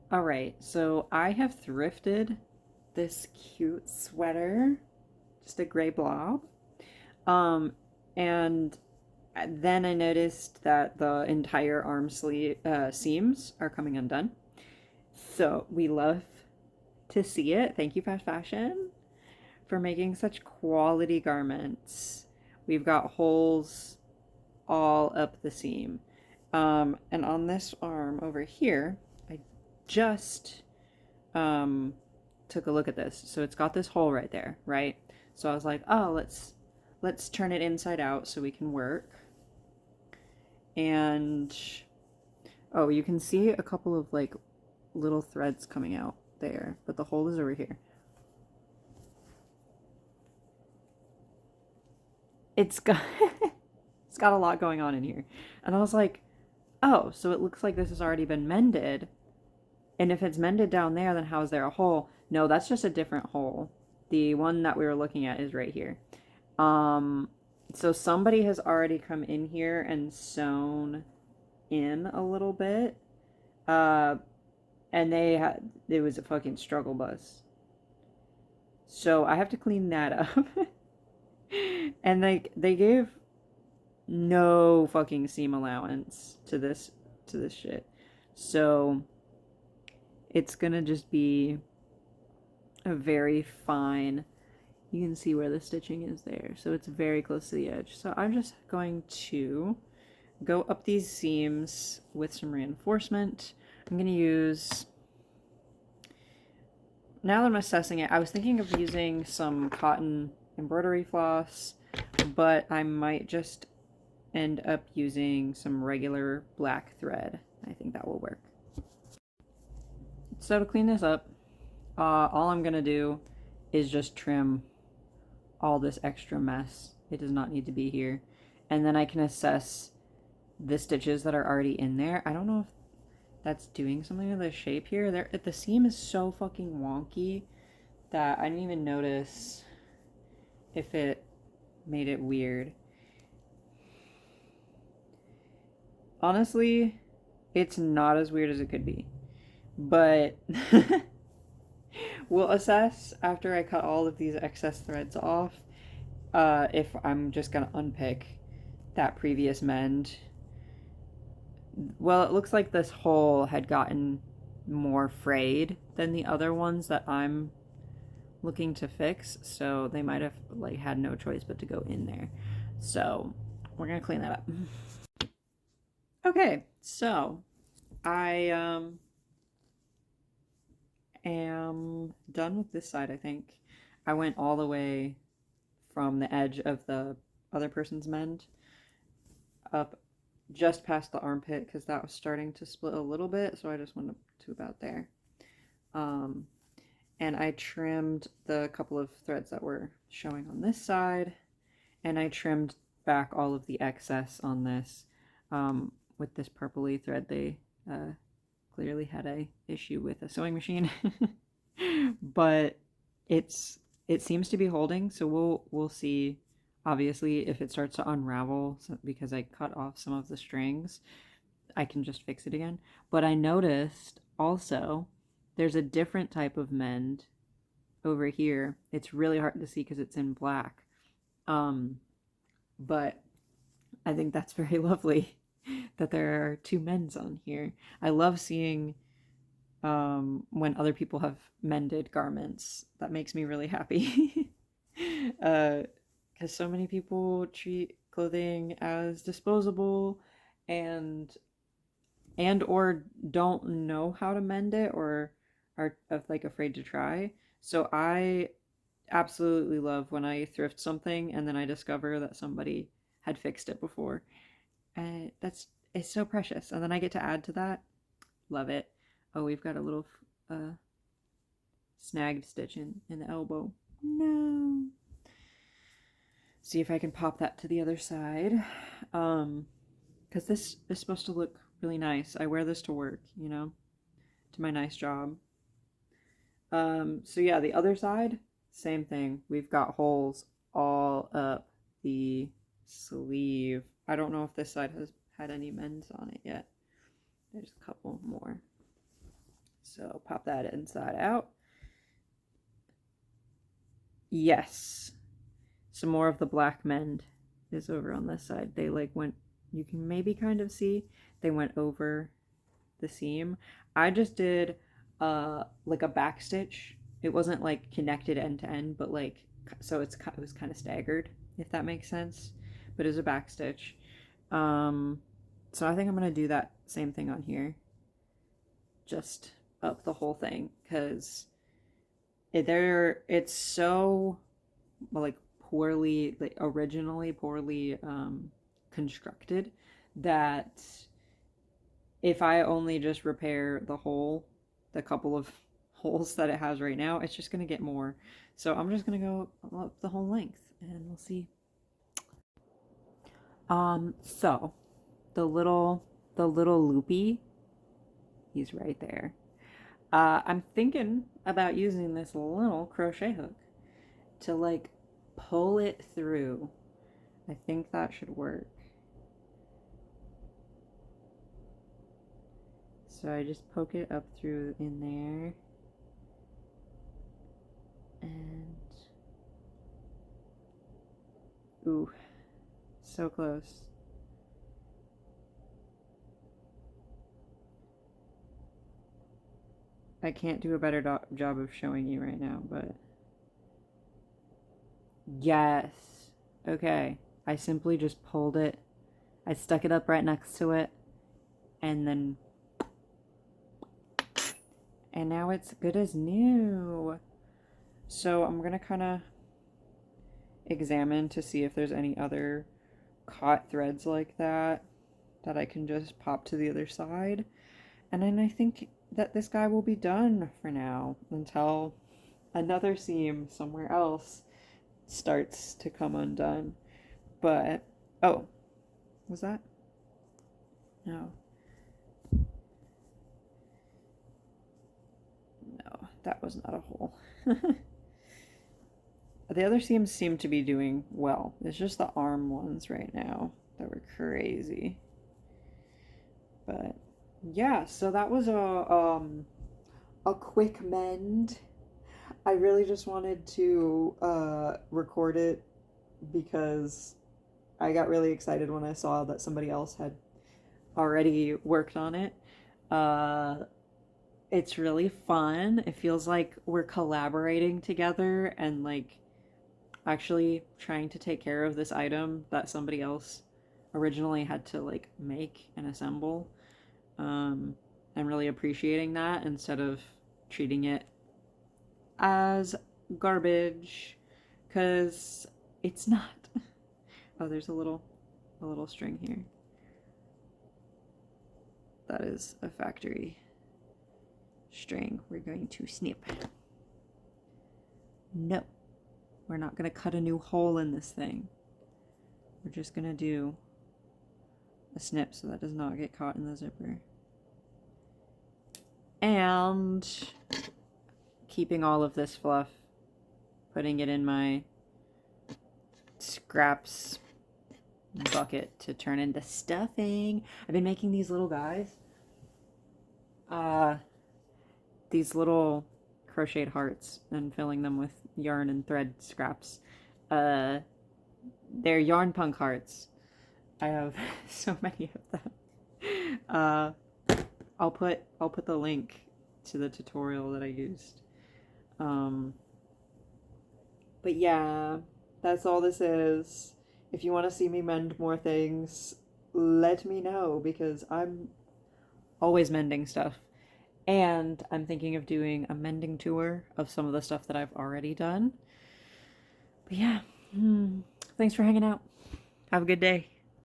All right, so I have thrifted this cute sweater, just a gray blob. Um, and then I noticed that the entire arm sleeve seams are coming undone. So we love to see it. Thank you, fast fashion, for making such quality garments. We've got holes all up the seam. And on this arm over here, I just um, took a look at this. So it's got this hole right there, right? So I was like, oh, let's turn it inside out so we can work. And oh, you can see a couple of like little threads coming out there, but the hole is over here. It's got it's got a lot going on in here. And I was like, oh, so it looks like this has already been mended. And if it's mended down there, then how is there a hole? No, that's just a different hole. The one that we were looking at is right here. Um, so somebody has already come in here and sewn in a little bit. Uh, and it was a fucking struggle bus. So I have to clean that up. And they gave no fucking seam allowance to this shit. So it's gonna just be a very fine, you can see where the stitching is there, so it's very close to the edge. So I'm just going to go up these seams with some reinforcement. I'm gonna use, now that I'm assessing it, I was thinking of using some cotton embroidery floss, but I might just end up using some regular black thread. I think that will work. So to clean this up, all I'm gonna do is just trim all this extra mess. It does not need to be here. And then I can assess the stitches that are already in there. I don't know if that's doing something to the shape here. The seam is so fucking wonky that I didn't even notice if it made it weird. Honestly, it's not as weird as it could be. But we'll assess after I cut all of these excess threads off if I'm just gonna unpick that previous mend. Well, it looks like this hole had gotten more frayed than the other ones that I'm looking to fix, so they might have like had no choice but to go in there. So we're gonna clean that up. Okay, so I am done with this side, I think. I went all the way from the edge of the other person's mend up just past the armpit because that was starting to split a little bit, so I just went up to about there. Um, and I trimmed the couple of threads that were showing on this side, and I trimmed back all of the excess on this. With this purpley thread, they clearly had a issue with a sewing machine, but it seems to be holding. So we'll see. Obviously, if it starts to unravel because I cut off some of the strings, I can just fix it again. But I noticed also there's a different type of mend over here. It's really hard to see because it's in black. But I think that's very lovely that there are two mends on here. I love seeing when other people have mended garments. That makes me really happy. Because so many people treat clothing as disposable and or don't know how to mend it or are like afraid to try. So I absolutely love when I thrift something and then I discover that somebody had fixed it before. That's it's so precious, and then I get to add to that. Love it. Oh, we've got a little snagged stitch in the elbow. No. See if I can pop that to the other side. Because this is supposed to look really nice. I wear this to work, you know, to my nice job. So yeah, the other side, same thing. We've got holes all up the sleeve. I don't know if this side has had any mends on it yet. There's a couple more. So pop that inside out. Yes. Some more of the black mend is over on this side. They like went, you can maybe kind of see, they went over the seam. I just did like a back stitch. It wasn't like connected end to end, but like, so it was kind of staggered, if that makes sense. But it was a back stitch. So I think I'm gonna do that same thing on here. Just up the whole thing, because it's so like poorly, like originally poorly constructed, that if I only just repair the couple of holes that it has right now, it's just gonna get more. So I'm just gonna go up the whole length and we'll see. So the little loopy, he's right there. I'm thinking about using this little crochet hook to like pull it through. I think that should work. So I just poke it up through in there. And ooh, so close. I can't do a better job of showing you right now, but yes. Okay. I simply just pulled it. I stuck it up right next to it, and now it's good as new. So I'm gonna kind of examine to see if there's any other caught threads like that I can just pop to the other side. And then I think that this guy will be done for now until another seam somewhere else starts to come undone. But, oh, was that? No. No, that was not a hole. The other seams seem to be doing well. It's just the arm ones right now that were crazy. But yeah, so that was a quick mend. I really just wanted to record it because I got really excited when I saw that somebody else had already worked on it. It's really fun. It feels like we're collaborating together and like actually trying to take care of this item that somebody else originally had to like make and assemble. I'm really appreciating that instead of treating it as garbage, because it's not. Oh, there's a little string here. That is a factory string. We're going to snip. No, we're not going to cut a new hole in this thing. We're just going to do a snip so that does not get caught in the zipper. And keeping all of this fluff, putting it in my scraps bucket to turn into stuffing. I've been making these little guys. These little crocheted hearts and filling them with yarn and thread scraps. They're yarn punk hearts. I have so many of them. I'll put the link to the tutorial that I used. But yeah, that's all this is. If you want to see me mend more things, let me know, because I'm always mending stuff. And I'm thinking of doing a mending tour of some of the stuff that I've already done. But yeah, thanks for hanging out. Have a good day.